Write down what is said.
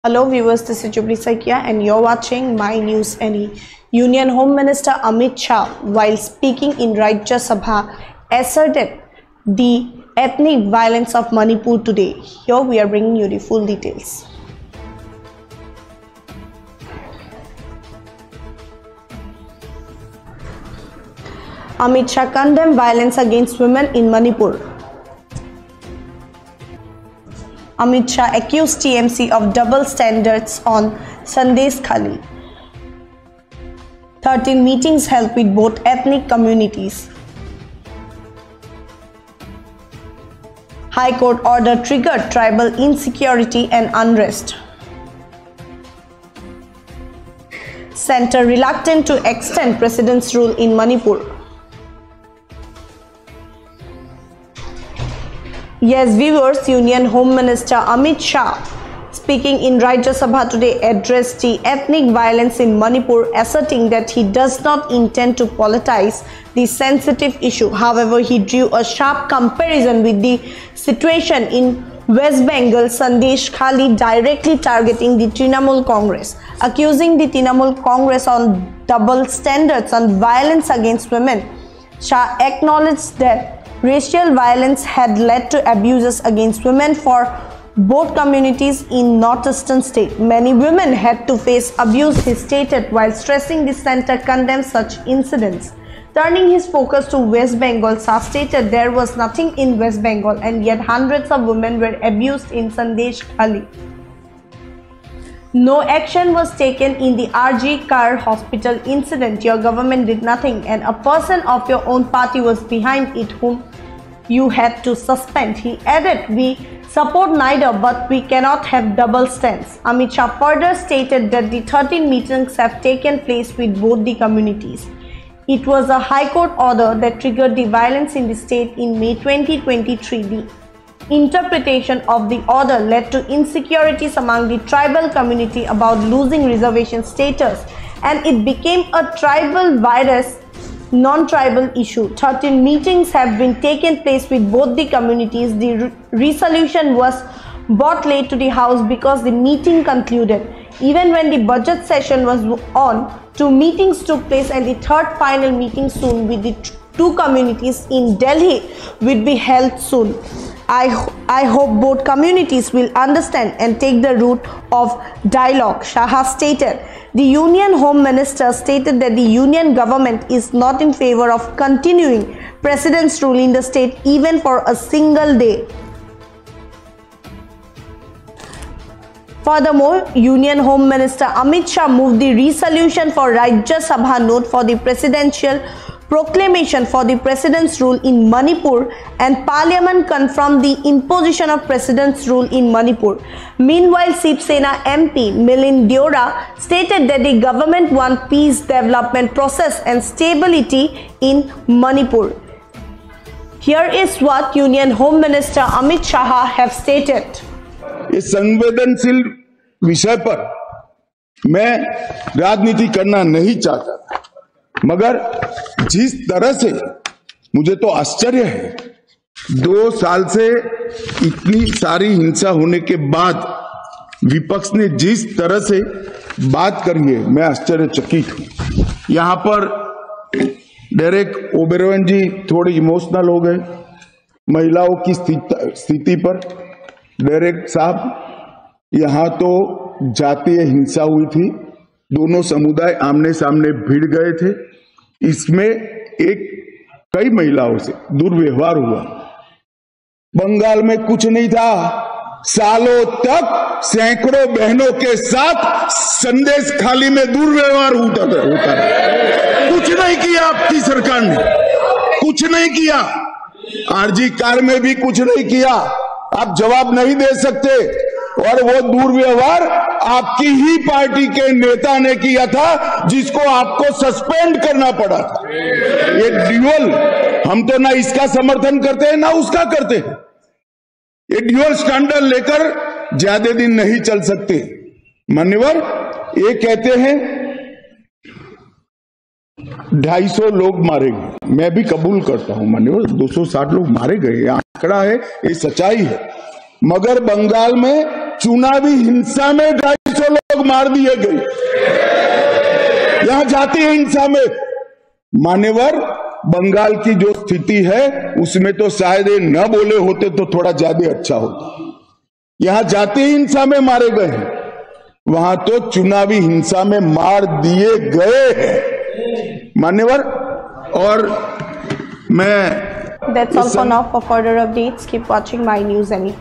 Hello viewers, this is Jubilee Saikia and you're watching My News NE. Union Home Minister Amit Shah, while speaking in Rajya Sabha, asserted the ethnic violence of Manipur today. Here we are bringing you the full details. Amit Shah condemned violence against women in Manipur. Amit Shah accused TMC of double standards on Sandesh Khali. 13 meetings held with both ethnic communities. High Court order triggered tribal insecurity and unrest. Centre reluctant to extend President's rule in Manipur. Yes, viewers, Union Home Minister Amit Shah, speaking in Rajya Sabha today, addressed the ethnic violence in Manipur, asserting that he does not intend to politicize the sensitive issue. However, he drew a sharp comparison with the situation in West Bengal, Sandesh Khali directly targeting the Trinamool Congress, accusing the Trinamool Congress on double standards on violence against women. Shah acknowledged that racial violence had led to abuses against women for both communities in northeastern state. Many women had to face abuse, he stated, while stressing the centre condemns such incidents. Turning his focus to West Bengal, Shah stated there was nothing in West Bengal and yet hundreds of women were abused in Sandesh Khali. No action was taken in the RG Kar hospital incident. Your government did nothing and a person of your own party was behind it whom you had to suspend. He added, we support neither but we cannot have double stands. Amit Shah further stated that the 13 meetings have taken place with both the communities. It was a High Court order that triggered the violence in the state in May 2023. The interpretation of the order led to insecurities among the tribal community about losing reservation status, and it became a tribal virus non-tribal issue. 13 meetings have been taken place with both the communities. The resolution was brought late to the house because the meeting concluded. Even when the budget session was on, 2 meetings took place and the third final meeting soon with the 2 communities in Delhi will be held soon. I hope both communities will understand and take the route of dialogue, Shah stated. The Union Home Minister stated that the Union government is not in favor of continuing President's rule in the state even for a single day. Furthermore, Union Home Minister Amit Shah moved the resolution for Rajya Sabha note for the presidential proclamation for the President's rule in Manipur, and Parliament confirmed the imposition of President's rule in Manipur. Meanwhile, Shiv Sena MP Milind Deora stated that the government wants peace, development process and stability in Manipur. Here is what Union Home Minister Amit Shah have stated. इस संवेदनशील विषय पर मैं राजनीति करना नहीं चाहता, मगर जिस तरह से मुझे तो आश्चर्य है, 2 साल से इतनी सारी हिंसा होने के बाद विपक्ष ने जिस तरह से बात करी है, मैं आश्चर्यचकित हूं। यहां पर डेरेक ओबेरॉय जी थोड़े इमोशनल हो गए महिलाओं की स्थिति पर। डेरेक साहब, यहां तो जातीय हिंसा हुई थी, दोनों समुदाय आमने सामने भिड़ गए थे, इसमें कई महिलाओं से दुर्व्यवहार हुआ। बंगाल में कुछ नहीं था, सालों तक सैकड़ों बहनों के साथ संदेश खाली में दुर्व्यवहार होता रहा। कुछ नहीं किया आपकी सरकार ने, कुछ नहीं किया। आरजी कार में भी कुछ नहीं किया। आप जवाब नहीं दे सकते, और वो दुर्व्यवहार आपकी ही पार्टी के नेता ने किया था, जिसको आपको सस्पेंड करना पड़ा था। ये ड्यूअल, हम तो ना इसका समर्थन करते हैं ना उसका करते हैं। ये ड्यूअल स्टैंडर्ड लेकर ज्यादा दिन नहीं चल सकते। मान्यवर, ये कहते हैं 250 लोग मारे गए, मैं भी कबूल करता हूं मान्यवर, 260 लोग मारे गए, आंकड़ा है, ये सच्चाई है। मगर बंगाल में चुनावी हिंसा में 250 लोग मार दिए गए। यहां जातीय हिंसा में मान्यवर बंगाल की जो स्थिति है उसमें तो शायद ये न बोले होते तो थोड़ा ज्यादा अच्छा होता। यहां जातीय हिंसा में मारे गए हैं, वहां तो चुनावी हिंसा में मार दिए गए हैं मान्यवर। और मैं That's all for now. For further updates, keep watching My News Any.